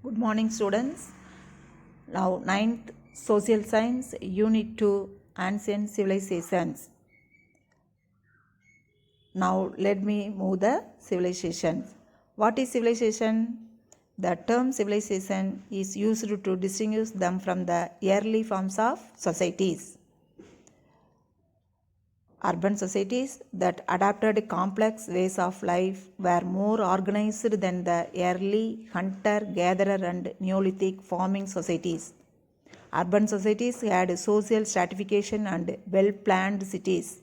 Good morning, students. Now, ninth Social Science, Unit 2, Ancient Civilizations. Now, let me move the civilizations. What is civilization? The term civilization is used to distinguish them from the early forms of societies. Urban societies that adopted complex ways of life were more organized than the early hunter-gatherer and Neolithic farming societies. Urban societies had social stratification and well-planned cities.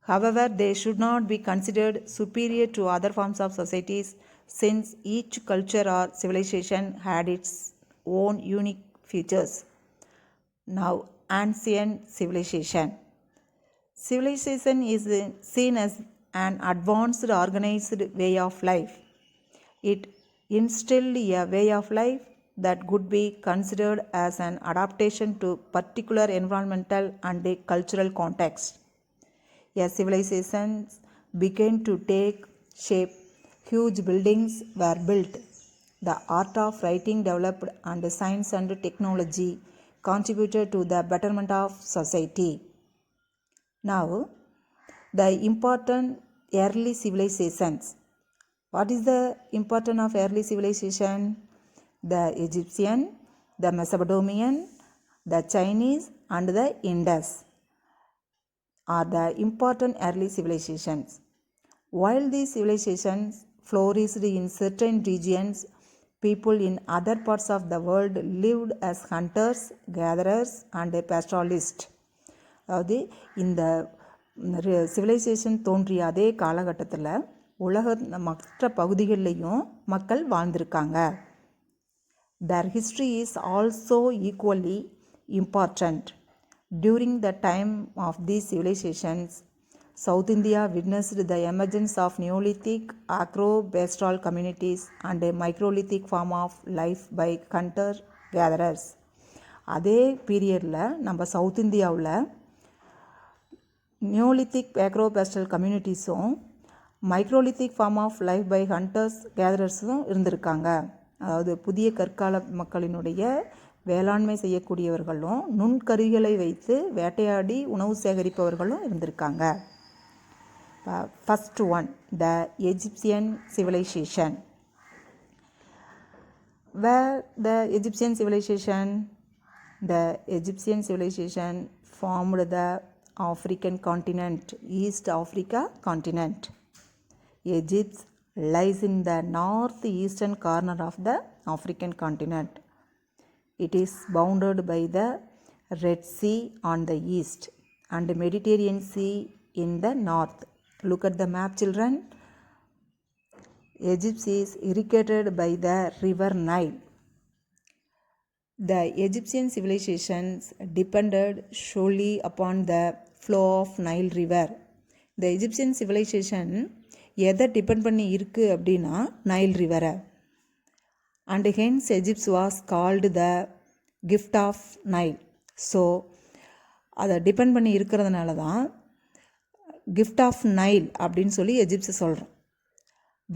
However, they should not be considered superior to other forms of societies since each culture or civilization had its own unique features. Now, ancient civilization. Civilization is seen as an advanced organized way of life. It instilled a way of life that could be considered as an adaptation to particular environmental and cultural context. As civilizations began to take shape, huge buildings were built. The art of writing developed and science and technology contributed to the betterment of society. Now, the important early civilizations. What is the importance of early civilization? The Egyptian, the Mesopotamian, the Chinese, and the Indus are the important early civilizations. While these civilizations flourished in certain regions, people in other parts of the world lived as hunters, gatherers, and pastoralists. அதாவது இந்த civilisation தோன்றிய அதே காலகட்டத்தில் உலக மற்ற பகுதிகளிலையும் மக்கள் வாழ்ந்திருக்காங்க. Their history is also equally important. During the time of these civilizations, South India witnessed the emergence of Neolithic agro-pastoral communities and a microlithic form of life by hunter-gatherers. அதே பீரியடில் நம்ம சவுத் இந்தியாவில் நியோலித்திக் ஆக்ரோபாஸ்டல் கம்யூனிட்டிஸும் microlithic form of life by hunters கேதரர்ஸும் இருந்திருக்காங்க. அதாவது புதிய கற்கால மக்களினுடைய வேளாண்மை செய்யக்கூடியவர்களும் நுண்கருவிகளை வைத்து வேட்டையாடி உணவு சேகரிப்பவர்களும் இருந்திருக்காங்க. First one, the Egyptian civilisation. Where the Egyptian civilization? The Egyptian civilization formed the African continent, East Africa continent. Egypt lies in the northeastern corner of the African continent. It is bounded by the Red Sea on the east and the Mediterranean Sea in the north. Look at the map, children. Egypt is irrigated by the river Nile. The Egyptian civilizations depended solely upon the flow of Nile river. The Egyptian civilization எதை depend பண்ணி இருக்குது அப்படின்னா Nile ரிவரை. And hence Egypt was called the gift of Nile. So அதை depend பண்ணி இருக்கிறதுனால தான் gift of Nile அப்படின்னு சொல்லி எஜிப்ஸ் சொல்கிறோம்.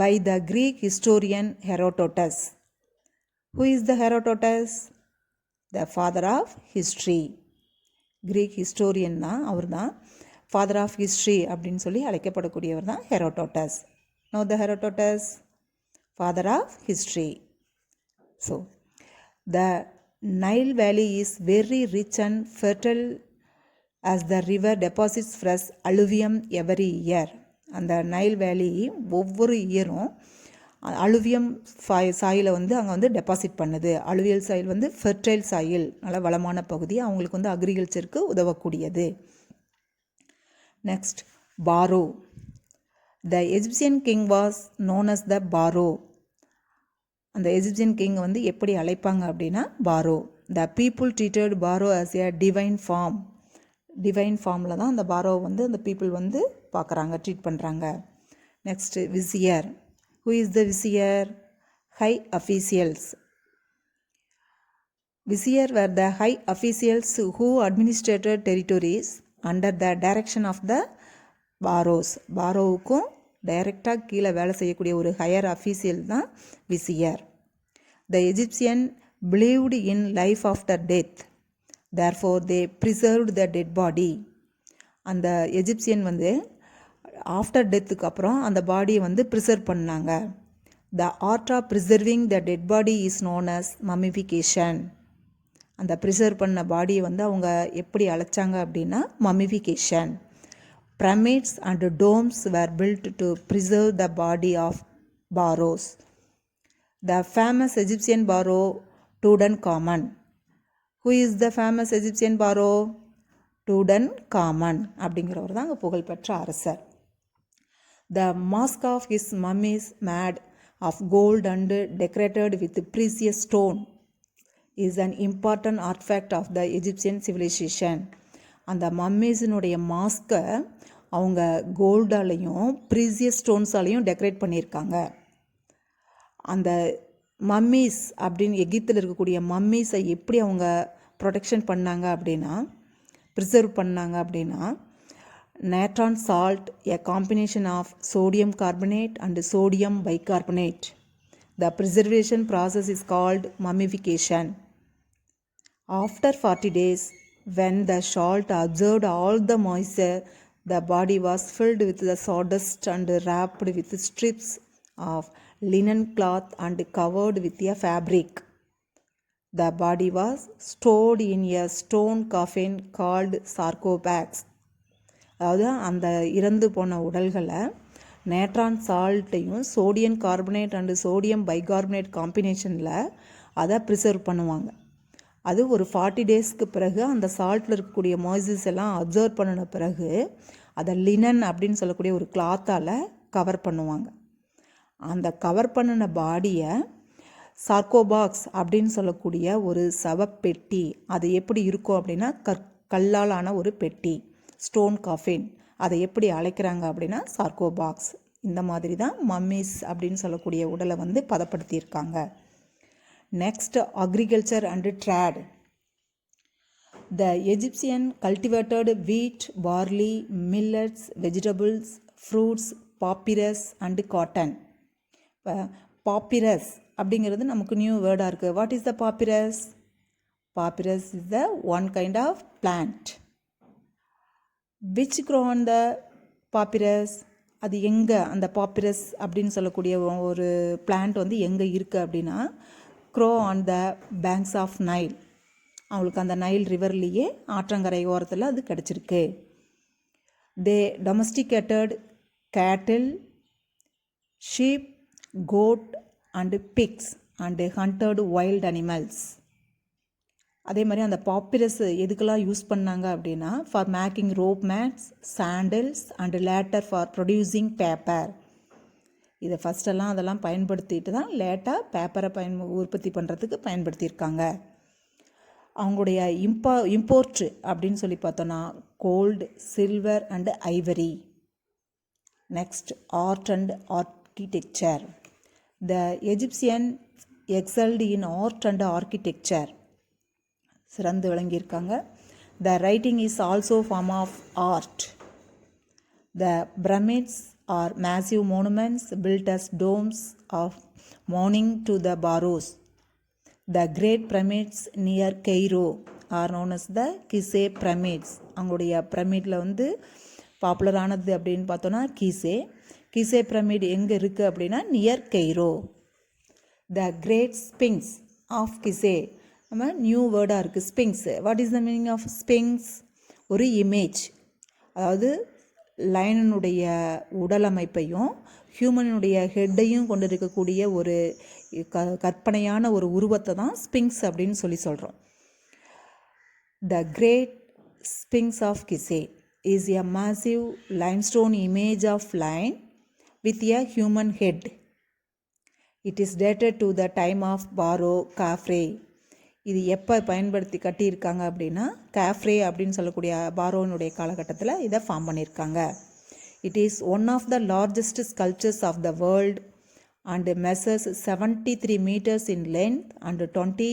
By the Greek historian Herodotus. Who is the Herodotus? The father of history. Greek historian தான், அவர் தான் ஃபாதர் ஆஃப் ஹிஸ்ட்ரி அப்படின்னு சொல்லி அழைக்கப்படக்கூடியவர் தான் Herodotus. No the Herodotus, father of history. So the Nile valley is very rich and fertile as the river deposits fresh alluvium every year. அந்த Nile valley ஒவ்வொரு இயரும் அலுவியம் சாயிலை அங்கே டெபாசிட் பண்ணுது. அலுவியல் சாயில் ஃபெர்டைல் சாயில், நல்ல வளமான பகுதி, அவங்களுக்கு அக்ரிகல்ச்சருக்கு உதவக்கூடியது. Next, pharaoh. The Egyptian king was known as the pharaoh. அந்த எஜிப்சியன் கிங் எப்படி அழைப்பாங்க அப்படின்னா pharaoh. The people treated pharaoh as a divine form. Divine ஃபார்மில் தான் அந்த பாரோவை அந்த பீப்புள் பார்க்குறாங்க, ட்ரீட் பண்ணுறாங்க. Next, vizier. Who is the vizier? High officials. Vizier were the high officials who administrated territories under the direction of the baros. பாரோவுக்கும் டைரெக்டாக கீழே வேலை செய்யக்கூடிய ஒரு ஹையர் அஃபீஷியல் தான் விசியர். The Egyptian believed in life after death. Therefore, they preserved the dead body. அந்த Egyptian வந்து after டெத்துக்கு அப்புறம் அந்த பாடியை வந்து ப்ரிசர்வ் பண்ணாங்க. The art of preserving the dead body is known as mummification. அந்த ப்ரிசர்வ் பண்ண பாடியை வந்து அவங்க எப்படி அழைச்சாங்க அப்படின்னா mummification. Pyramids and tombs were built to preserve the body of pharaohs. The famous Egyptian pharaoh Tutankhamun. Who is the famous Egyptian pharaoh? Tutankhamun அப்படிங்கிறவர் தான் அங்கே புகழ்பெற்ற அரசர். The mask of his mummy is made of gold and decorated with precious stone is an important artifact of the Egyptian civilization. அந்த மம்மீஸினுடைய மாஸ்கை அவங்க கோல்டாலையும் precious ஸ்டோன்ஸாலையும் decorate பண்ணியிருக்காங்க. அந்த mummies அப்படின்னு எகிப்தில் இருக்கக்கூடிய மம்மீஸை எப்படி அவங்க ப்ரொடெக்ஷன் பண்ணாங்க அப்படின்னா ப்ரிசர்வ் பண்ணாங்க அப்படின்னா natron salt, a combination of sodium carbonate and sodium bicarbonate. The preservation process is called mummification. After 40 days, when the salt absorbed all the moisture, the body was filled with the sawdust and wrapped with strips of linen cloth and covered with a fabric. The body was stored in a stone coffin called sarcophagus. அதாவது அந்த இறந்து போன உடல்களை natron சால்ட்டையும் sodium carbonate and sodium bicarbonate காம்பினேஷனில் அதை preserve பண்ணுவாங்க. அது ஒரு 40 daysக்கு பிறகு அந்த சால்ட்டில் இருக்கக்கூடிய மாய்ஸ்சர்ஸ் எல்லாம் அப்சர்வ் பண்ணின பிறகு அதை லினன் அப்படின்னு சொல்லக்கூடிய ஒரு கிளாத்தால் கவர் பண்ணுவாங்க. அந்த கவர் பண்ணின பாடியை சார்கோபாக்ஸ் அப்படின்னு சொல்லக்கூடிய ஒரு சவப்பெட்டி, அது எப்படி இருக்கும் அப்படின்னா கல்லால் ஆன ஒரு பெட்டி, ஸ்டோன் காஃபின், அதை எப்படி அழைக்கிறாங்க அப்படின்னா சார்கோபாக்ஸ். இந்த மாதிரி தான் மம்மீஸ் அப்படின்னு சொல்லக்கூடிய உடலை வந்து பதப்படுத்தியிருக்காங்க. Next, agriculture and trade. The Egyptian cultivated wheat, barley, millets, vegetables, fruits, papyrus and cotton. Papyrus அப்படிங்கிறது நமக்கு நியூ வேர்டாக இருக்குது. What is the papyrus? Papyrus is the one kind of plant. Which grow on the papyrus? அது எங்கே அந்த papyrus அப்படின்னு சொல்லக்கூடிய ஒரு பிளான்ட் வந்து எங்கே இருக்குது அப்படின்னா grow on the banks of Nile. அவங்களுக்கு அந்த நைல் ரிவர்லேயே ஆற்றங்கரை ஓரத்தில் அது கிடச்சிருக்கு. They domesticated cattle, sheep, goat and pigs and hunted wild animals. அதே மாதிரி அந்த பாப்பிரஸ் எதுக்கெல்லாம் யூஸ் பண்ணாங்க அப்படின்னா for making rope mats, sandals and later for producing paper. இதை ஃபஸ்ட்டெல்லாம் அதெல்லாம் பயன்படுத்திட்டு தான் லேட்டாக பேப்பரை உற்பத்தி பண்ணுறதுக்கு பயன்படுத்தியிருக்காங்க. அவங்களுடைய இம்போர்ட் அப்படின்னு சொல்லி பார்த்தோன்னா gold, silver and ivory. Next, art and architecture. The Egyptian excelled in art and architecture. சிறந்து விளங்கியிருக்காங்க. The writing is also form of art. The pyramids are massive monuments built as domes of mourning to the pharaohs. The great pyramids near Cairo are known as the கிசே pyramids. அவங்களுடைய பிரமிடில் வந்து பாப்புலரானது அப்படின்னு பார்த்தோன்னா கிசே pyramid எங்கே இருக்குது அப்படின்னா near Cairo. The great sphinx of Giza. நம்ம new வேர்டாக இருக்குது sphinx. What is the meaning of sphinx? ஒரு இமேஜ், அதாவது லைனனுடைய உடல் அமைப்பையும் ஹியூமனுடைய ஹெட்டையும் கொண்டு இருக்கக்கூடிய ஒரு கற்பனையான ஒரு உருவத்தை தான் ஸ்பிங்ஸ் அப்படின்னு சொல்கிறோம். The great sphinx of Giza is a massive limestone image of lion with a human head. It is dated to the time of pharaoh Khafre. இது எப்போ பயன்படுத்தி கட்டியிருக்காங்க அப்படின்னா காஃப்ரே அப்படின்னு சொல்லக்கூடிய பாரோனுடைய காலகட்டத்தில் இதை ஃபார்ம் பண்ணியிருக்காங்க. It is one of the largest sculptures of the world and measures 73 meters in length and 20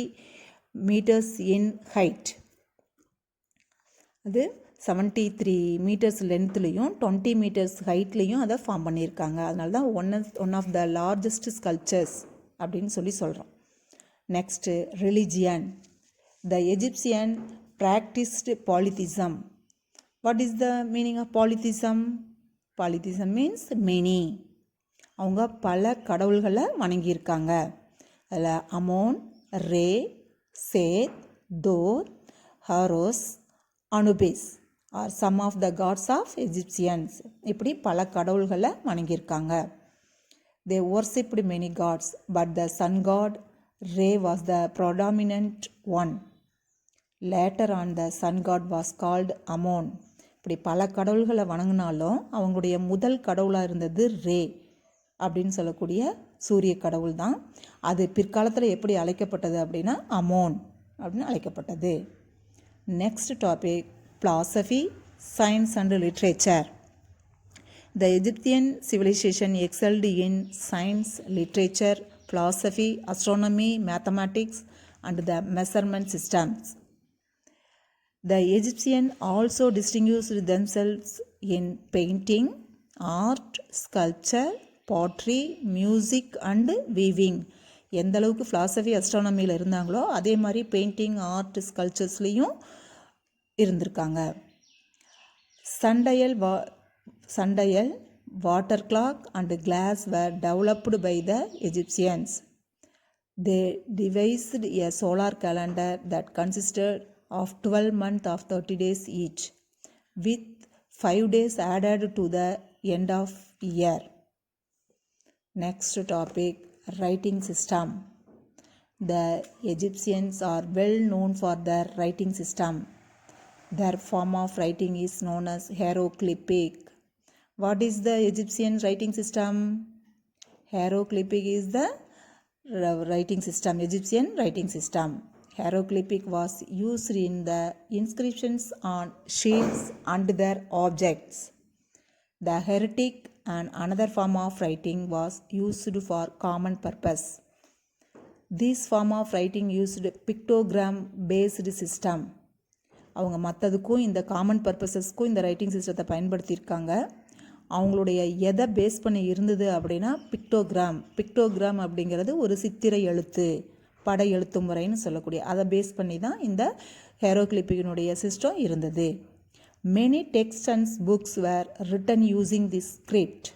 meters in height. அது 73 meters லென்த்லேயும் 20 meters ஹைட்லேயும் அதை ஃபார்ம் பண்ணியிருக்காங்க. அதனால தான் one of the largest sculptures அப்படின்னு சொல்கிறோம். Next, religion. The Egyptian practiced polytheism. What is the meaning of polytheism? Polytheism means many. அவங்க பல கடவுள்களை வணங்கியிருக்காங்க. அதில் Amon, Ra, Set, Thor, Horus, Anubis are some of the gods of Egyptians. இப்படி பல கடவுள்களை வணங்கியிருக்காங்க. They worshipped many gods, but the sun god Re was the predominant one. Later on, the sun god was called Amon. இப்படி பல கடவுள்களை வணங்கினாலும் அவங்களுடைய முதல் கடவுளாக இருந்தது ரே அப்படின்னு சொல்லக்கூடிய சூரிய கடவுள் தான். அது பிற்காலத்தில் எப்படி அழைக்கப்பட்டது அப்படின்னா அமோன் அப்படின்னு அழைக்கப்பட்டது. Next topic, philosophy, science and literature. The Egyptian civilization excelled in science, literature, philosophy, astronomy, mathematics, and the measurement systems. The Egyptians also distinguished themselves in painting, art, sculpture, pottery, music, and weaving. எந்த அளவுக்கு philosophy, astronomyல இருந்தாங்களோ அதே மாதிரி painting, art, ஸ்கல்ச்சர்ஸ்லேயும் இருந்திருக்காங்க. Sundial, water clock and glass were developed by the Egyptians. They devised a solar calendar that consisted of 12 months of 30 days each, with 5 days added to the end of year. Next topic, writing system. The Egyptians are well known for their writing system. Their form of writing is known as hieroglyphic. What is the Egyptian writing system? Hieroglyphic is the writing system, Egyptian writing system. Hieroglyphic was used in the inscriptions on shields and their objects. The hieratic and another form of writing was used for common purpose. This form of writing used pictogram based system. அவங்க மற்றதுக்கும் இந்த common பர்பஸஸ்க்கும் இந்த writing சிஸ்டத்தை பயன்படுத்தியிருக்காங்க. அவங்களுடைய எதை base பண்ணி இருந்தது அப்படின்னா பிக்டோகிராம் அப்படிங்கிறது ஒரு சித்திரை எழுத்து, படை எழுத்து முறைன்னு சொல்லக்கூடிய அதை பேஸ் பண்ணி தான் இந்த ஹேரோக்ளிப்பினுடைய சிஸ்டம் இருந்தது. Many text and books were written using this script.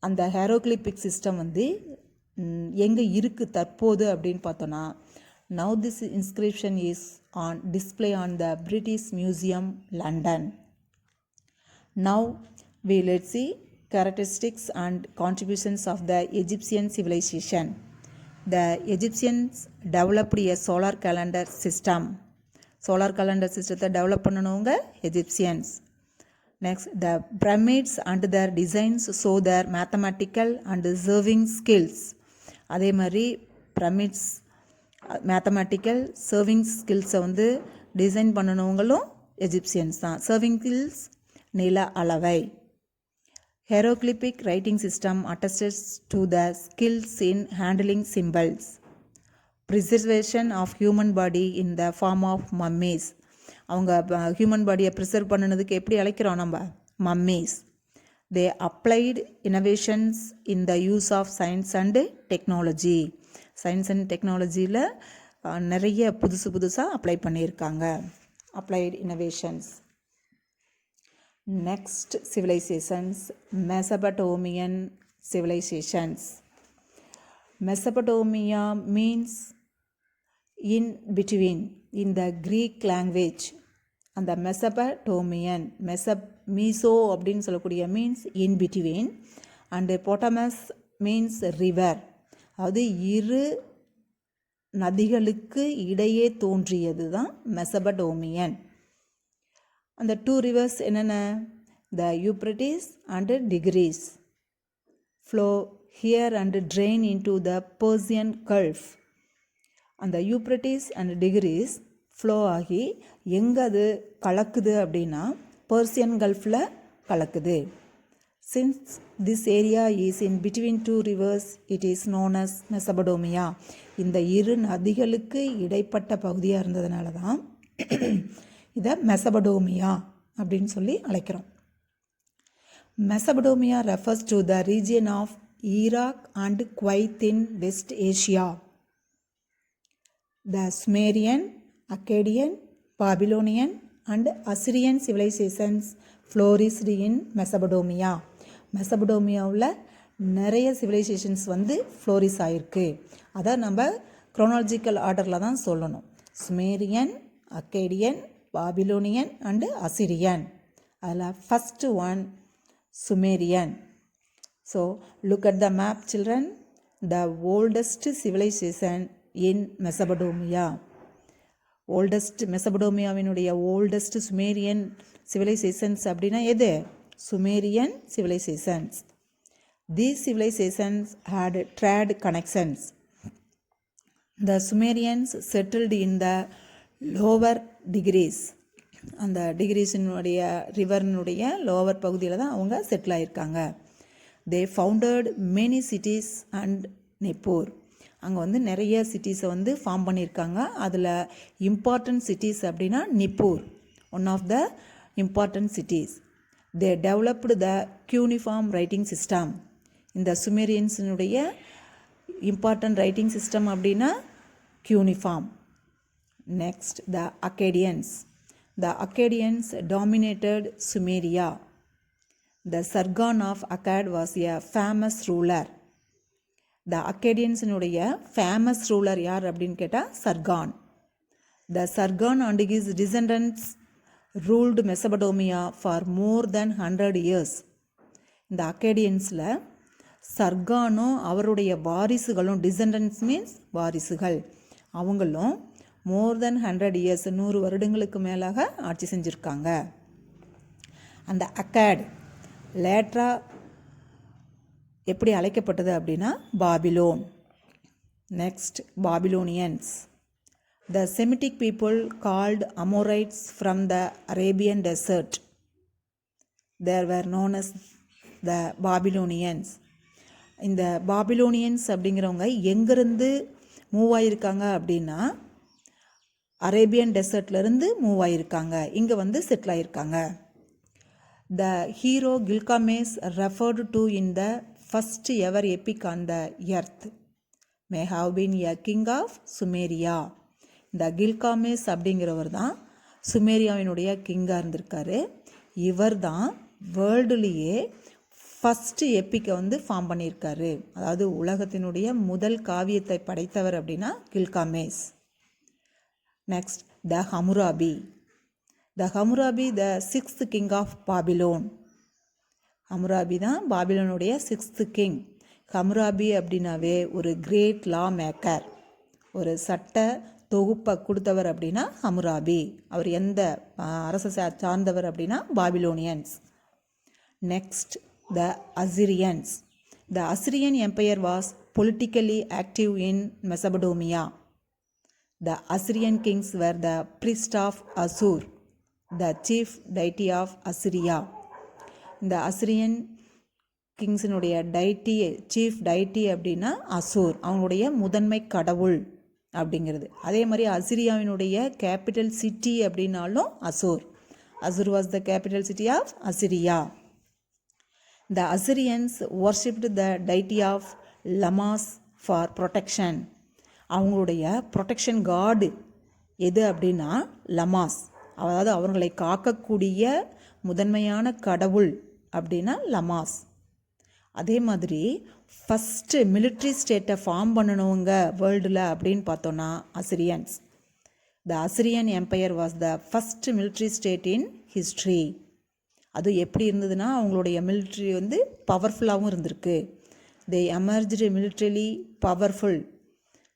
அந்த ஹேரோக்ளிப்பிக் சிஸ்டம் எங்கே இருக்குது தற்போது அப்படின்னு பார்த்தோன்னா, now this inscription is on display on the British Museum, London. Now let's see characteristics and contributions of the Egyptian civilization. The Egyptians developed a solar calendar system. Solar calendar system develop பண்ணனவங்க Egyptians. Next, the pyramids and their designs show their mathematical and serving skills. அதே மாதிரி pyramids, mathematical surveying ஸ்கில்ஸை design பண்ணனவங்களும் Egyptians தான். Surveying skills நில அளவை. Hieroglyphic writing system attests to the skills in handling symbols. Preservation of human body in the form of mummies. அவங்க human பாடியை preserve பண்ணினதுக்கு எப்படி அழைக்கிறோம் நம்ம? Mummies. They applied innovations in the use of science and technology. Science and டெக்னாலஜியில் நிறைய புதுசாக apply பண்ணியிருக்காங்க. Applied innovations. Next civilizations, Mesopotamian civilizations. Mesopotamia means in between in the Greek language. அந்த மெசபடோமியன், மீசோ அப்படின்னு சொல்லக்கூடிய means in between, and potamos means river. அதாவது இரு நதிகளுக்கு இடையே தோன்றியது தான் மெசபடோமியன். அந்த 2 ரிவர்ஸ் என்னென்ன? The Euphrates and Tigris flow here and drain into the Persian Gulf. அந்த யூப்ரட்டிஸ் அண்ட் டிகிரிஸ் ஃப்ளோ ஆகி எங்கே அது கலக்குது அப்படின்னா பர்சியன் கல்ஃபில் கலக்குது. Since this area is in between 2 rivers, it is known as Mesopotamia. இந்த இரு நதிகளுக்கு இடைப்பட்ட பகுதியாக இருந்ததுனால தான் இதை மெசபடோமியா அப்படின்னு சொல்லி அழைக்கிறோம். Mesopotamia refers to the region of Iraq and Kuwait in West Asia. The Sumerian, Akkadian, Babylonian and Assyrian civilizations flourished in Mesopotamia. மெசபடோமியாவில் நிறைய சிவிலைசேஷன்ஸ் வந்து ஃப்ளோரிஸ் ஆகிருக்கு. அதை நம்ம குரோனாலஜிக்கல் ஆர்டரில் தான் சொல்லணும். Sumerian, Akkadian, Babylonian and Assyrian. அதில் first one Sumerian. So look at the map children. The oldest civilization in Mesopotamia. மெசபடோமியாவினுடைய ஓல்டஸ்ட் சுமேரியன் சிவிலைசேஷன்ஸ் அப்படின்னா எது? Sumerian civilizations. These civilizations had trade connections. The Sumerians settled in the lower degrees. அந்த டிகிரீஸினுடைய ரிவர்னுடைய lower பகுதியில் தான் அவங்க settle ஆகியிருக்காங்க. They founded many cities and Nippur. அங்கே வந்து நிறைய சிட்டிஸை வந்து ஃபார்ம் பண்ணியிருக்காங்க. அதில் இம்பார்ட்டன்ட் சிட்டிஸ் அப்படின்னா Nippur one of the important cities. They developed the cuneiform writing system. இந்த சுமேரியன்ஸினுடைய இம்பார்ட்டன்ட் ரைட்டிங் சிஸ்டம் அப்படின்னா cuneiform. Next, the Akkadians. The Akkadians dominated Sumeria. The Sargon of Akkad was a famous ruler. The Akkadiansனுடைய famous ruler யார் அப்படின்னு கேட்டால் சர்கான். The Sargon and his descendants ruled Mesopotamia for more than 100 years. இந்த அக்கேடியன்ஸில் சர்கானும் அவருடைய வாரிசுகளும், descendants means வாரிசுகள், அவங்களும் மோர் தென் 100 years 100 வருடங்களுக்கு மேலாக ஆட்சி செஞ்சுருக்காங்க. அந்த அக்காட் லேட்ரா எப்படி அழைக்கப்பட்டது அப்படின்னா Babylon. Next Babylonians. The Semitic people called Amorites from the Arabian desert. They were known as the Babylonians. இந்த பாபிலோனியன்ஸ் அப்படிங்கிறவங்க எங்கேருந்து மூவ் ஆகியிருக்காங்க அப்படின்னா அரேபியன் டெசர்ட்லேருந்து மூவ் ஆகியிருக்காங்க, இங்கே வந்து செட்டில் ஆகியிருக்காங்க. The hero Gilgamesh referred to in the first ever epic on the earth may have been a king of Sumeria. இந்த கில்காமேஸ் அப்படிங்கிறவர் தான் சுமேரியாவினுடைய கிங்காக இருந்திருக்காரு. இவர் தான் வேர்ல்டுலேயே ஃபஸ்ட்டு எப்பிக்கை வந்து ஃபார்ம் பண்ணியிருக்காரு. அதாவது உலகத்தினுடைய முதல் காவியத்தை படைத்தவர் அப்படின்னா Gilgamesh. Next the Hammurabi. The Hammurabi the 6th king of Babylon. Hammurabi தான் பாபிலோனுடைய 6th கிங். ஹமுராபி அப்படின்னாவே ஒரு கிரேட் லா மேக்கர், ஒரு சட்ட தொகுப்பை கொடுத்தவர் அப்படின்னா ஹமுராபி. அவர் எந்த அரசை சார்ந்தவர் அப்படின்னா Babylonians. Next the Assyrians. The Assyrian empire was politically active in Mesopotamia. The Assyrian kings were the priest of Ashur, the chief deity of Assyria. இந்த அசிரியன் கிங்ஸினுடைய டைட்டி, சீஃப் டைட்டி அப்படின்னா அசூர், அவங்களுடைய முதன்மை கடவுள் அப்படிங்கிறது. அதே மாதிரி அசிரியாவினுடைய கேபிட்டல் சிட்டி அப்படின்னாலும் Ashur. Ashur was the capital city of Assyria. The Assyrians worshipped the deity of lamassu for protection. அவங்களுடைய ப்ரொடெக்ஷன் காடு எது அப்படின்னா லமாஸ், அதாவது அவர்களை காக்கக்கூடிய முதன்மையான கடவுள் அப்படின்னா லமாஸ். அதே மாதிரி ஃபஸ்ட்டு மிலிட்ரி ஸ்டேட்டை ஃபார்ம் பண்ணணுங்க வேர்ல்டில் அப்படின்னு பார்த்தோன்னா Assyrians. The Assyrian empire was the first military state in history. அது எப்படி இருந்ததுன்னா அவங்களுடைய மிலிட்ரி வந்து பவர்ஃபுல்லாகவும் இருந்திருக்கு. They emerged militarily powerful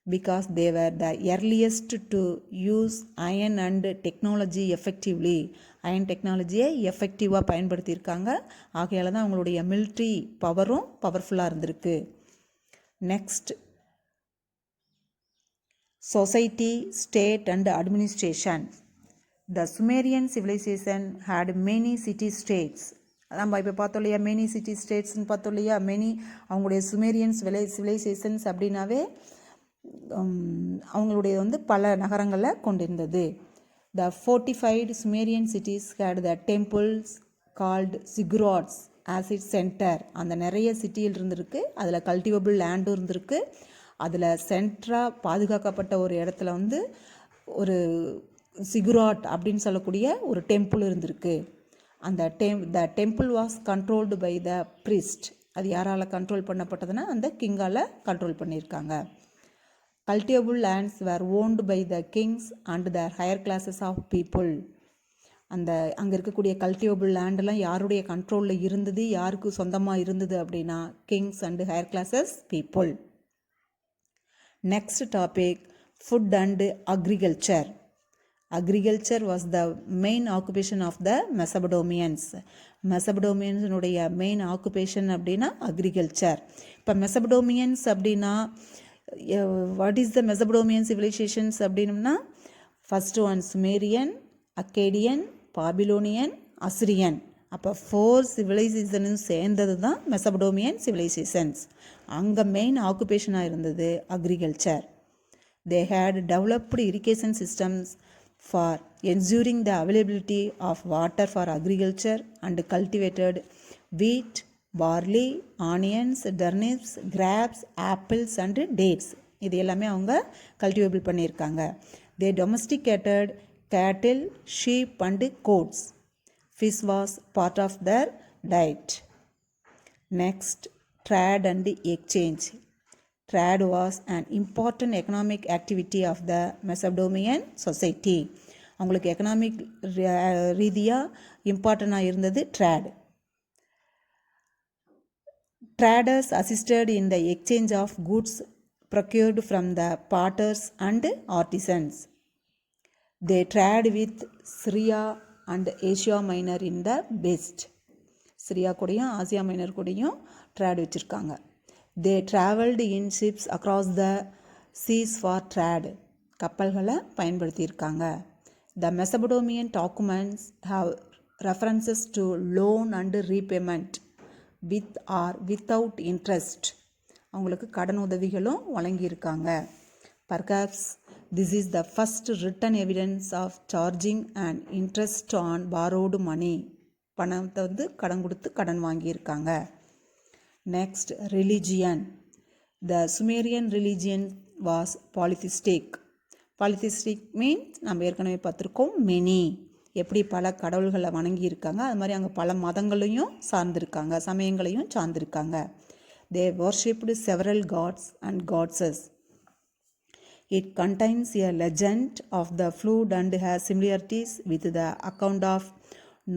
because they were the earliest to use iron and technology effectively. Iron டெக்னாலஜியை எஃபெக்டிவாக பயன்படுத்தியிருக்காங்க. ஆகையால் தான் அவங்களுடைய மிலிட்ரி பவரும் பவர்ஃபுல்லாக இருந்திருக்கு. Next society, state and administration. The Sumerian civilisation had many city states. நம்ம இப்போ பார்த்தோம் இல்லையா, மெனி சிட்டி ஸ்டேட்ஸ்ன்னு பார்த்தோம் இல்லையா. மெனி அவங்களுடைய சுமேரியன்ஸ் சிவிலைசேஷன்ஸ் அப்படின்னாவே அவங்களுடைய வந்து பல நகரங்களை கொண்டிருந்தது. The fortified Sumerian cities had the temples called ziggurats as it centre. அந்த நிறைய சிட்டியில் இருந்திருக்கு, அதில் கல்டிவபிள் லேண்டும் இருந்திருக்கு. அதில் சென்டராக பாதுகாக்கப்பட்ட ஒரு இடத்துல வந்து ஒரு சிகுராட் அப்படின்னு சொல்லக்கூடிய ஒரு டெம்பிள் இருந்திருக்கு. அந்த the temple was controlled by the priest. அது யாரால் கண்ட்ரோல் பண்ணப்பட்டதுன்னா அந்த கிங்கால் கண்ட்ரோல் பண்ணியிருக்காங்க. Cultivable lands were owned by the kings and the higher classes of people. அந்த அங்கே இருக்கக்கூடிய கல்டிவபிள் லேண்டெல்லாம் யாருடைய கண்ட்ரோலில் இருந்தது, யாருக்கு சொந்தமாக இருந்தது அப்படின்னா kings and higher classes people. Next topic, food and agriculture. Agriculture was the main occupation of the Mesopotamians. மெசபடோமியன்ஸுடைய மெயின் ஆக்குபேஷன் அப்படின்னா அக்ரிகல்ச்சர். இப்போ மெசபடோமியன்ஸ் அப்படின்னா what is the Mesopotamian civilizations அப்படின்னா first one Sumerian, Akkadian, Babylonian, Assyrian. அப்போ 4 சிவிலைசேஷனும் சேர்ந்தது தான் Mesopotamian civilizations. அங்கே மெயின் ஆக்குபேஷனாக இருந்தது agriculture. They had developed irrigation systems for ensuring the availability of water for agriculture and cultivated wheat, barley, onions, turnips, grapes, apples and dates. இது எல்லாமே அவங்க கல்டிவேபிள் பண்ணியிருக்காங்க. They domesticated cattle, sheep and goats. Fish was part of their diet. Next, trade and exchange. Trade was an important economic activity of the Mesopotamian society. அவங்களுக்கு economic ரீதியாக இம்பார்ட்டண்டாக இருந்தது trade. Traders assisted in the exchange of goods procured from the potters and artisans. They trade with Syria and Asia Minor in the West. Syria கூடயும் Asia minor கூடயும் trade வச்சுருக்காங்க. They traveled in ships across the seas for trade. கப்பல்களை பயன்படுத்தியிருக்காங்க. The Mesopotamian documents have references to loan and repayment with or without interest. அவங்களுக்கு கடன் உதவிகளும் வழங்கியிருக்காங்க. Perhaps this is the first written evidence of charging an interest on borrowed money. பணத்தை வந்து கடன் கொடுத்து கடன் வாங்கியிருக்காங்க. Next, religion. The Sumerian religion was polytheistic. Polytheistic means நம்ம ஏற்கனவே பார்த்துருக்கோம் many. எப்படி பல கடவுள்களை வணங்கியிருக்காங்க, அது மாதிரி அங்கே பல மதங்களையும் சார்ந்திருக்காங்க, சமயங்களையும் சார்ந்திருக்காங்க. They worshipped several gods and goddesses. It contains a legend of the flood and has similarities with the account of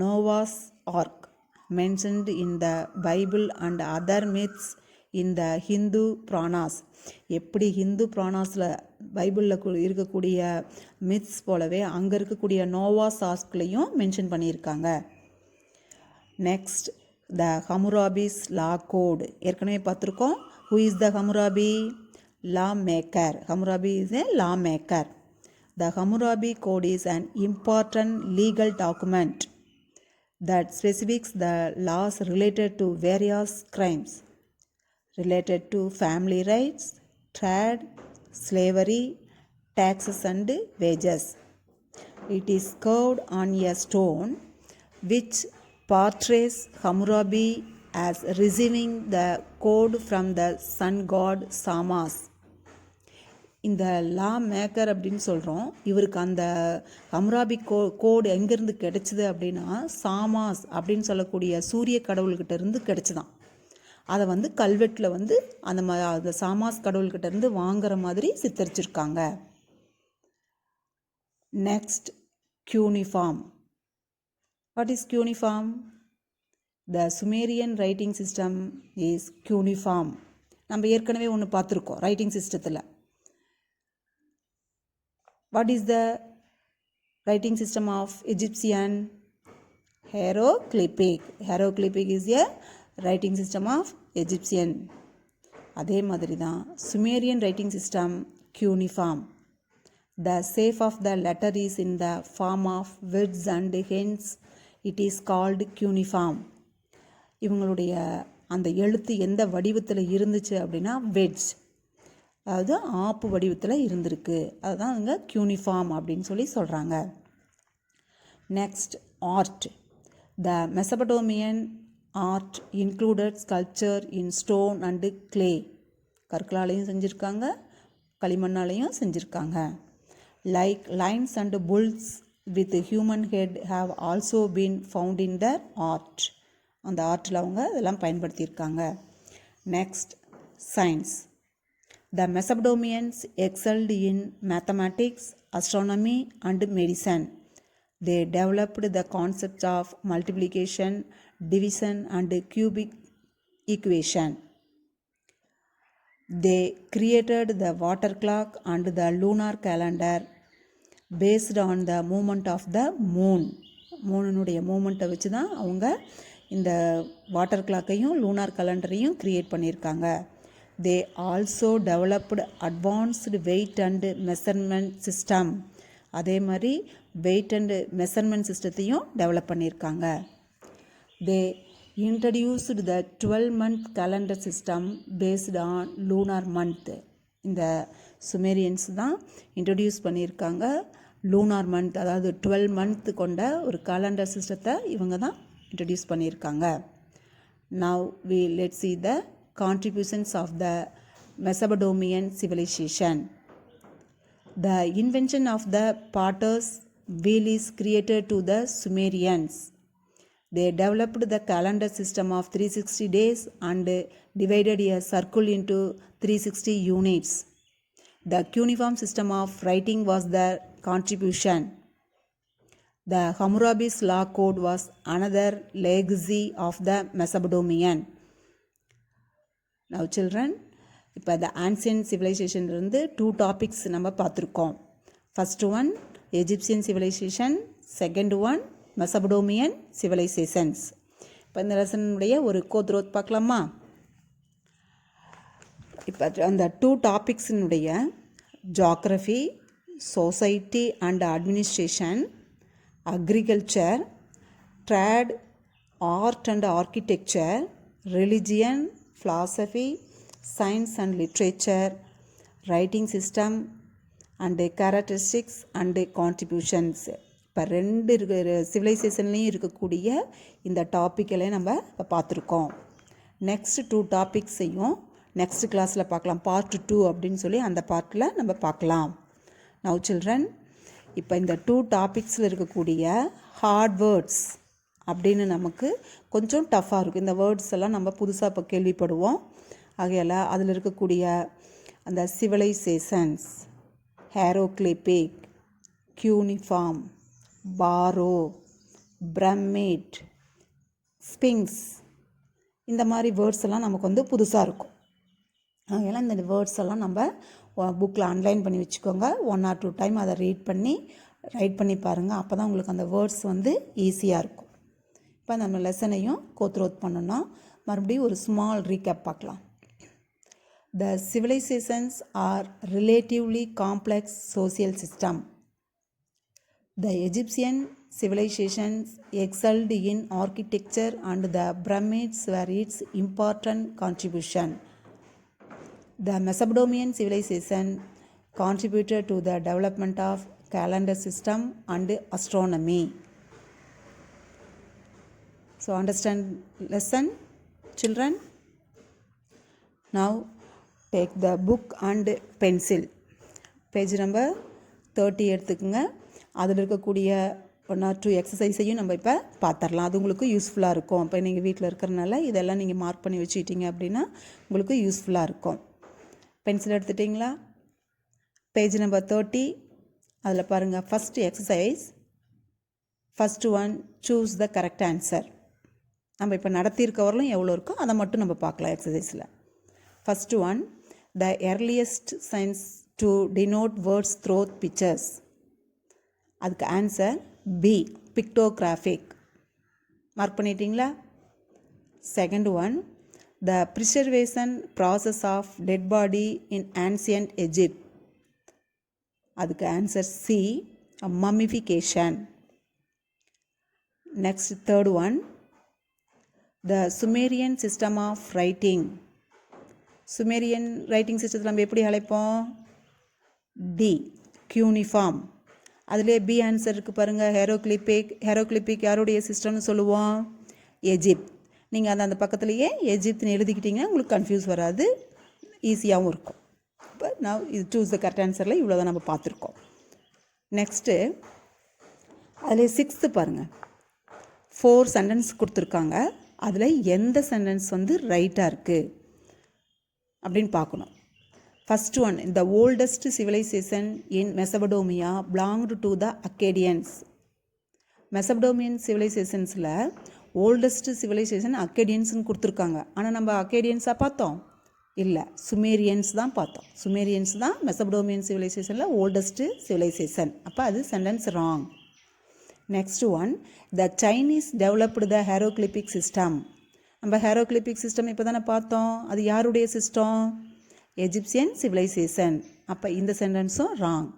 Noah's Ark mentioned in the Bible and other myths in the Hindu Puranas. எப்படி ஹிந்து புராணாஸில் பைபிளில் இருக்கக்கூடிய myths போலவே அங்கே இருக்கக்கூடிய Noah's ஆர்க்லையும் mention பண்ணியிருக்காங்க. Next, the Hammurabi's law code. ஏற்கனவே பார்த்துருக்கோம். Who is the Hammurabi? Law maker. Hammurabi is a law maker. The Hammurabi code is an important legal document that specifies the laws related to various crimes related to family rights, trade, slavery, taxes and wages. It is carved on a stone which portrays Hammurabi as receiving the code from the sun god Samas. இந்த லா maker அப்படின்னு சொல்கிறோம். இவருக்கு அந்த ஹம்ராபி கோடு எங்கேருந்து கிடைச்சிது அப்படின்னா சாமாஸ் அப்படின்னு சொல்லக்கூடிய சூரிய கடவுள்கிட்ட இருந்து கிடைச்சிதான். அதை வந்து கல்வெட்டில் வந்து அந்த சாமாஸ் கடவுள்கிட்ட இருந்து வாங்குற மாதிரி சித்தரிச்சிருக்காங்க. Next, cuneiform. What is cuneiform? The Sumerian writing system is cuneiform. நம்ம ஏற்கனவே ஒன்று பார்த்துருக்கோம் ரைட்டிங் சிஸ்டத்தில். What is the writing system of Egyptian? Hieroglyphic. Hieroglyphic is a writing system of Egyptian. அதே மாதிரி தான் Sumerian writing system cuneiform. The shape of the letter is in the form of words and hence it is called cuneiform. இவங்களுடைய அந்த எழுத்து எந்த வடிவத்தில் இருந்துச்சு அப்படின்னா வெட்ஜ், அதாவது ஆப்பு வடிவத்தில் இருந்திருக்கு. அதுதான் இங்கே cuneiform அப்படின்னு சொல்லி சொல்கிறாங்க. Next, art. The Mesopotamian art included sculpture in stone and clay. கற்களாலையும் செஞ்சுருக்காங்க, களிமண்ணாலையும் செஞ்சுருக்காங்க. Like lions and bulls with human head have also been found in their art. அந்த ஆர்ட்டில் அவங்க இதெல்லாம் பயன்படுத்தியிருக்காங்க. Next science. The Mesopotamians excelled in mathematics, astronomy and medicine. They developed the concepts of multiplication, division and cubic equation. They created the water clock and the lunar calendar based on the movement of the moon. மூனுடைய மூமெண்ட்டை வச்சு தான் அவங்க இந்த water கிளாக்கையும் lunar கலண்டரையும் create பண்ணியிருக்காங்க. They also developed advanced weight and measurement system. அதே மாதிரி wait and measurement சிஸ்டத்தையும் develop பண்ணியிருக்காங்க. They introduced the 12-month calendar system based on lunar month. இந்த சுமேரியன்ஸ் தான் இன்ட்ரடியூஸ் பண்ணியிருக்காங்க. லூனார் மந்த், அதாவது 12 மந்த் கொண்ட ஒரு காலண்டர் சிஸ்டத்தை இவங்க தான் இன்ட்ரடியூஸ் பண்ணியிருக்காங்க. Now let's see the contributions of the Mesopotamian civilization. The invention of the potter's wheel is created to the Sumerians. They developed the calendar system of 360 days and divided a circle into 360 units. The cuneiform system of writing was their contribution. The Hammurabi's law code was another legacy of the Mesopotamian. Now children, இப்போ the ancient civilization இருந்து 2 topics நம்ம பார்த்துருக்கோம். First one Egyptian civilization, second one Mesopotamian civilizations. இப்போ இந்த லெசனுடைய ஒரு கோத்ரோத் பார்க்கலாமா? இப்போ அந்த 2 டாபிக்ஸினுடைய geography, society and administration, agriculture, trade, art and architecture, religion, philosophy, science and literature, writing system and characteristics and contributions. இப்போ 2 சிவிலைசேஷன்லேயும் இருக்கக்கூடிய இந்த டாப்பிக்கெல்லாம் நம்ம இப்போ பார்த்துருக்கோம். நெக்ஸ்ட் 2 டாபிக்ஸையும் நெக்ஸ்ட் கிளாஸில் பார்க்கலாம். பார்ட் 2 அப்படின்னு சொல்லி அந்த பார்ட்டில் நம்ம பார்க்கலாம். நவ் சில்ட்ரன், இப்போ இந்த 2 டாபிக்ஸில் இருக்கக்கூடிய ஹார்ட் வேர்ட்ஸ் அப்படின்னு நமக்கு கொஞ்சம் டஃப்பாக இருக்கும். இந்த வேர்ட்ஸ் எல்லாம் நம்ம புதுசாக இப்போ கேள்விப்படுவோம். ஆகையால் அதில் இருக்கக்கூடிய அந்த civilizations, hieroglyphic, cuneiform, pharaoh, pyramid, sphinx, இந்த மாதிரி வேர்ட்ஸ் எல்லாம் நமக்கு வந்து புதுசாக இருக்கும். ஆகையால் இந்த வேர்ட்ஸ் எல்லாம் நம்ம புக்கில் அண்டர்லைன் பண்ணி வச்சுக்கோங்க. 1 or 2 டைம் அதை ரீட் பண்ணி ரைட் பண்ணி பாருங்கள். அப்போ தான் உங்களுக்கு அந்த வேர்ட்ஸ் வந்து ஈஸியாக இருக்கும். இப்போ நம்ம லெசனையும் கோத்ரோத் பண்ணோன்னா மறுபடியும் ஒரு ஸ்மால் ரீகேப் பார்க்கலாம். The civilizations are relatively complex social system. The Egyptian civilizations excelled in architecture and the pyramids were its important contribution. The Mesopotamian civilization contributed to the development of calendar system and astronomy. So understand lesson, children? Now take the book and pencil. Page number 30 எடுத்துக்குங்க. அதில் இருக்கக்கூடிய 1 or 2 எக்ஸசைஸையும் நம்ம இப்போ பார்த்துடலாம். அது உங்களுக்கு யூஸ்ஃபுல்லாக இருக்கும். இப்போ நீங்கள் வீட்டில் இருக்கிறனால இதெல்லாம் நீங்கள் மார்க் பண்ணி வச்சுக்கிட்டீங்க அப்படின்னா உங்களுக்கு யூஸ்ஃபுல்லாக இருக்கும். பென்சில் எடுத்துட்டிங்களா? பேஜ் நம்பர் 30 அதில் பாருங்கள். First exercise, first one, choose the correct answer. நம்ம இப்போ நடத்தியிருக்கவர்களும் எவ்வளோ இருக்கோ அதை மட்டும் நம்ம பார்க்கலாம் எக்ஸசைஸில். First one, the earliest science to denote words through pictures. அதுக்கு ஆன்சர் பி, பிக்டோகிராஃபிக். மார்க் பண்ணிட்டீங்களா? Second one, the preservation process of dead body in ancient Egypt. அதுக்கு answer C, mummification. Next third one, the Sumerian system of writing. Sumerian writing சிஸ்டத்தில் நம்ம எப்படி அழைப்போம்? D, cuneiform. அதிலே B answer இருக்குது பாருங்கள், ஹேரோக்ளிபிக். ஹேரோக்ளிபிக் யாருடைய சிஸ்டம்னு சொல்லுவோம்? எஜிப்ட். நீங்கள் அந்த பக்கத்துலேயே எஜிப்துன்னு எழுதிக்கிட்டிங்கன்னா உங்களுக்கு கன்ஃபியூஸ் வராது, ஈஸியாகவும் இருக்கும். இப்போ நான் இது சூஸ் த கரெக்ட் ஆன்சரில் இவ்வளோ தான் நம்ம பார்த்துருக்கோம். நெக்ஸ்ட்டு அதில் 6th பாருங்கள், 4 சென்டென்ஸ் கொடுத்துருக்காங்க. அதில் எந்த சென்டென்ஸ் வந்து ரைட்டாக இருக்குது அப்படின்னு பார்க்கணும். First one, the oldest civilization in Mesopotamia belonged to the Akkadians. Mesopotamian சிவிலைசேஷன்ஸில் ஓல்டஸ்ட் சிவிலைசேஷன் அக்கேடியன்ஸ்னு கொடுத்துருக்காங்க. ஆனால் நம்ம அக்கேடியன்ஸாக பார்த்தோம் இல்லை, சுமேரியன்ஸ் தான் பார்த்தோம். சுமேரியன்ஸ் தான் மெசபடோமியன் சிவிலைசேஷனில் ஓல்டஸ்ட்டு சிவிலைசேஷன். அப்போ அது sentence wrong. Next one, the Chinese developed the hieroglyphic system. நம்ம ஹேரோக்ளிபிக் சிஸ்டம் இப்போ தானே பார்த்தோம். அது யாருடைய சிஸ்டம்? Egyptian civilization. அப்போ இந்த சென்டென்ஸும் wrong.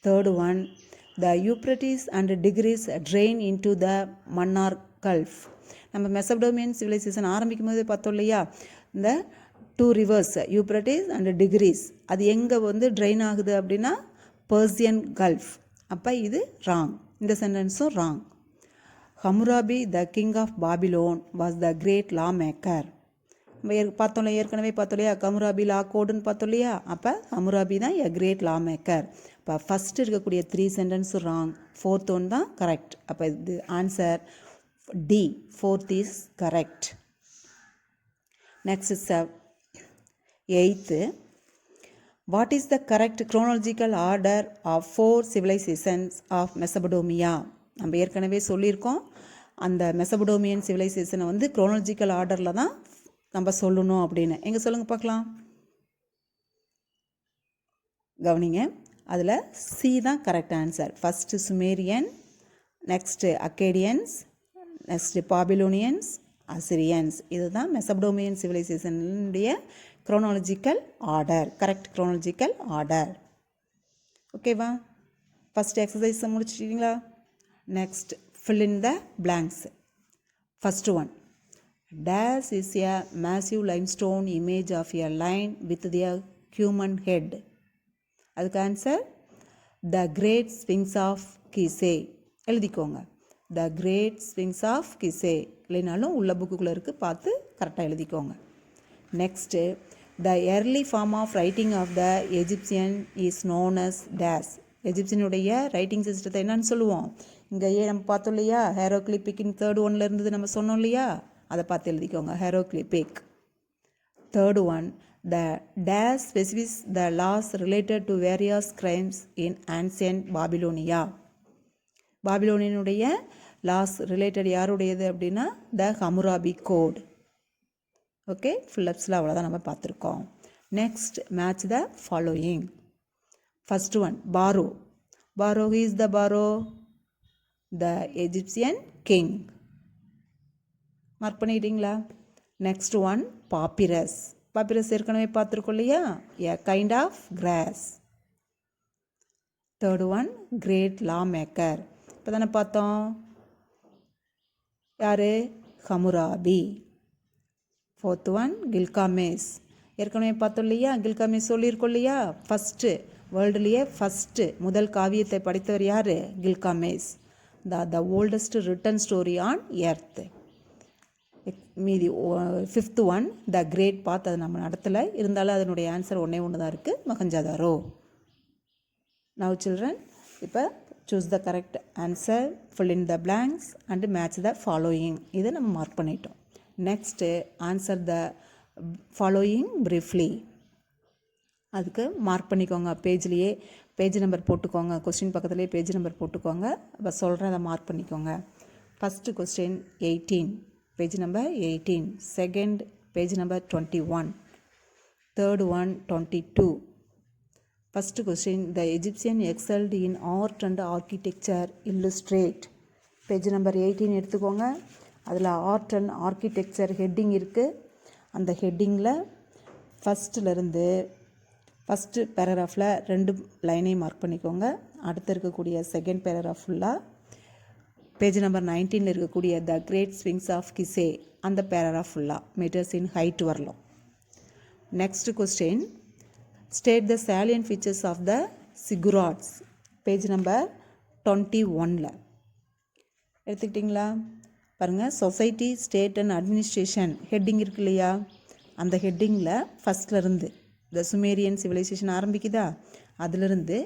Third one, the Euphrates and Tigris drain into the Mannar Gulf. நம்ம மெசபடோமியன் சிவிலைசேஷன் ஆரம்பிக்கும் போது பார்த்தோம் இல்லையா, இந்த 2 ரிவர்ஸ் யூப்ரட்டிஸ் அண்ட் டிகிரிஸ், அது எங்கே வந்து ட்ரெயின் ஆகுது அப்படின்னா பர்சியன் கல்ஃப். அப்போ இது ராங். இந்த சென்டென்ஸும் wrong. Hammurabi the king of Babylon was the great law maker. நம்ம பார்த்தோம் ஏற்கனவே பார்த்தோம் இல்லையா, ஹமுராபி லா கோடுன்னு பார்த்தோம் இல்லையா. அப்போ ஹமுராபி தான் எ கிரேட் லா மேக்கர். இப்போ ஃபஸ்ட்டு இருக்கக்கூடிய 3 சென்டென்ஸும் ராங், 4th ஒன் தான் கரெக்ட். அப்போ இது answer D, 4th is correct. Next 8th, what is the correct chronological order of 4 civilizations of Mesopotamia? நம்ம ஏற்கனவே சொல்லியிருக்கோம், அந்த மெசபடோமியன் சிவிலைசேஷனை வந்து குரோனாலஜிக்கல் ஆர்டரில் தான் நம்ம சொல்லணும் அப்படின்னு. எங்கே சொல்லுங்கள் பார்க்கலாம். கவனிங்க, அதில் சி தான் correct answer. First Sumerian, next Akkadians, next Babylonians, Assyrians. இதுதான் மெசபடோமியன் சிவிலைசேஷனுடைய chronological order, correct chronological order. ஓகேவா? ஃபஸ்ட் எக்ஸசைஸை முடிச்சிட்டிங்களா? Next fill in the blanks. First one, dash is a massive limestone image of a lion with the human head. அதுக்கு answer the great sphinx of Gizeh. எழுதிக்கோங்க, the great sphinx of Gizeh. இல்லைனாலும் உள்ள புக்குக்குள்ளே இருக்குது, பார்த்து கரெக்டாக எழுதிக்கோங்க. Next, the early form of writing of the Egyptian is known as dash. எஜிப்சியனுடைய writing சிஸ்டத்தை என்னன்னு சொல்லுவோம்? இங்கேயே நம்ம பார்த்தோம் இல்லையா, ஹேரோக்ளிபிக்னு 3rd ஒன்ல இருந்தது நம்ம சொன்னோம் இல்லையா, அதை பார்த்து எழுதிக்கோங்க, hieroglyphic. Third one, the dash specifies the laws related to various crimes in ancient Babylonia. பாபிலோனியனுடைய லாஸ் ரிலேட்டட் யாருடையது அப்படின்னா த ஹமுராபி கோட். ஓகே, ஃபில்லப்ஸில் அவ்வளோதான் நம்ம பார்த்துருக்கோம். Next, match the following. First one, pharaoh. Pharaoh, who is the pharaoh? The Egyptian king. Mark பண்ணிக்கிட்டீங்களா? Next one, papyrus. Papyrus ஏற்கனவே பார்த்துருக்கோம் இல்லையா, a kind of grass. Third one, great law maker. இப்போ தானே பார்த்தோம், யார்? ஹமுராபி. Fourth one, Gilgamesh. ஏற்கனவே பார்த்தோம் இல்லையா, கில்காமேஸ் சொல்லியிருக்கோம் இல்லையா, ஃபஸ்ட்டு வேர்ல்டுலேயே ஃபஸ்ட்டு முதல் காவியத்தை படைத்தவர் யார்? Gilgamesh. The oldest written story on earth. மீதி 5th ஒன், த கிரேட் பாத். அது நம்ம நடத்தலை, இருந்தாலும் அதனுடைய ஆன்சர் ஒன்றே ஒன்று தான் இருக்குது, மொஹஞ்சதாரோ. நவ் சில்ட்ரன், இப்போ choose the correct answer, fill in the blanks and match the following. இதை நம்ம மார்க் பண்ணிட்டோம். Next, answer the following briefly. அதுக்கு மார்க் பண்ணிக்கோங்க, பேஜ்லேயே பேஜ் நம்பர் போட்டுக்கோங்க, கொஸ்டின் பக்கத்துலேயே பேஜ் நம்பர் போட்டுக்கோங்க. அப்போ சொல்கிறேன், அதை மார்க் பண்ணிக்கோங்க. First question 18, page number 18. Second, page number 21. Third one 22. First question, the Egyptian excelled in art and architecture illustrate. Page number 18 எடுத்துக்கோங்க. அதில் ஆர்ட் அண்ட் ஆர்கிடெக்சர் ஹெட்டிங் இருக்குது. அந்த ஹெட்டிங்கில் ஃபஸ்ட்டிலேருந்து ஃபஸ்ட்டு பேராகிராஃபில் 2 லைனையும் மார்க் பண்ணிக்கோங்க. அடுத்து இருக்கக்கூடிய செகண்ட் பேராகிராஃப் ஃபுல்லாக பேஜ் நம்பர் 19 இருக்கக்கூடிய the great sphinx of Giza அந்த பேராகிராஃப் ஃபுல்லாக மீட்டர்ஸ் இன் ஹைட் வரலாம். Next question, state the salient features of the ziggurats. Page number 21 எடுத்துக்கிட்டிங்களா? பாருங்கள், society, state and administration heading இருக்கு இல்லையா, அந்த ஹெட்டிங்கில் ஃபஸ்ட்லேருந்து இந்த சுமேரியன் சிவிலைசேஷன் ஆரம்பிக்குதா, அதிலிருந்து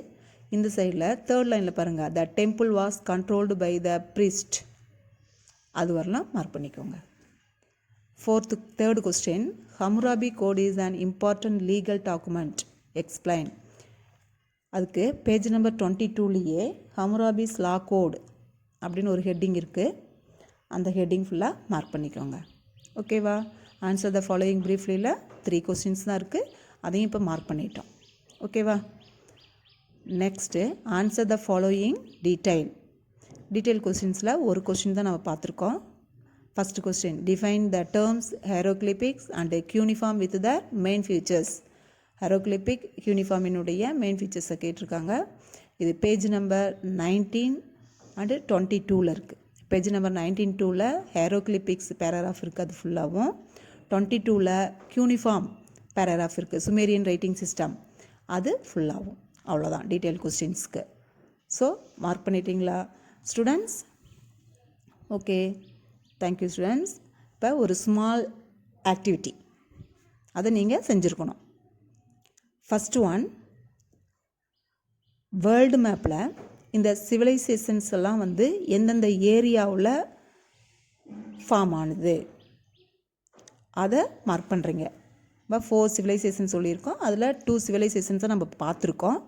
இந்த சைடில் தேர்ட் லைனில் பாருங்கள், the temple was controlled by the priest, அது வரலாம் மார்க் பண்ணிக்கோங்க. Third question, Hammurabi code is an important legal document, explain. அதுக்கு பேஜ் நம்பர் 22லேயே ஹம்முராபிஸ் லா கோட் அப்படின்னு ஒரு ஹெட்டிங் இருக்குது, அந்த ஹெட்டிங் ஃபுல்லாக மார்க் பண்ணிக்கோங்க. ஓகேவா? ஆன்சர் த ஃபாலோயிங் ப்ரீஃப்லியில் 3 கொஸ்டின்ஸ் தான் இருக்குது, அதையும் இப்போ மார்க் பண்ணிட்டோம். ஓகேவா? Next answer the following detail கொஸ்டின்ஸில் ஒரு கொஸ்டின் தான் நம்ம பார்த்துருக்கோம். First question, define the terms hieroglyphics and cuneiform with the main features. Hieroglyphic யூனிஃபார்மினுடைய மெயின் ஃபீச்சர்ஸை கேட்டிருக்காங்க. இது பேஜ் நம்பர் 19 அண்டு 22ல் இருக்குது. பேஜ் நம்பர் 19-2ல் ஹேரோக்ளிபிக்ஸ் பேராகிராஃப் இருக்குது, அது ஃபுல்லாகவும். 22ல் யூனிஃபார்ம் பேராகிராஃப் இருக்குது, சுமேரியன் ரைட்டிங் சிஸ்டம், அது ஃபுல்லாகவும். அவ்வளோதான் டீட்டெயில் கொஸ்டின்ஸ்க்கு. ஸோ மார்க் பண்ணிட்டீங்களா ஸ்டூடெண்ட்ஸ்? Okay, thank you students. இப்போ ஒரு ஸ்மால் ஆக்டிவிட்டி அதை நீங்கள் செஞ்சுருக்கணும். ஃபஸ்ட்டு ஒன், வேர்ல்டு மேப்பில் இந்த சிவிலைசேஷன்ஸ் எல்லாம் வந்து எந்தெந்த ஏரியாவில் ஃபார்ம் ஆனது அதை மார்க் பண்ணுறீங்க. இப்போ 4 சிவிலைசேஷன் சொல்லியிருக்கோம், அதில் 2 சிவிலைசேஷன்ஸை நம்ம பார்த்துருக்கோம்,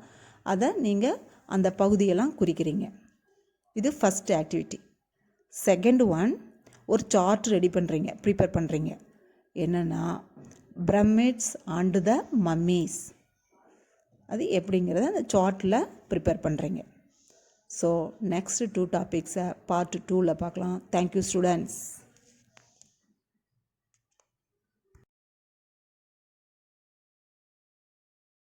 அதை நீங்கள் அந்த பகுதியெல்லாம் குறிக்கிறீங்க. இது ஃபஸ்ட் ஆக்டிவிட்டி. செகண்ட் ஒன், ஒரு சார்ட் ரெடி பண்ணுறீங்க, ப்ரிப்பேர் பண்ணுறீங்க. என்னென்னா பிரமிட்ஸ் அண்ட் த மம்மீஸ், அது எப்படிங்கிறத அந்த சார்ட்டில் ப்ரிப்பேர் பண்ணுறீங்க. ஸோ நெக்ஸ்ட் 2 டாபிக்ஸை பார்ட் 2ல் பார்க்கலாம். Thank you students.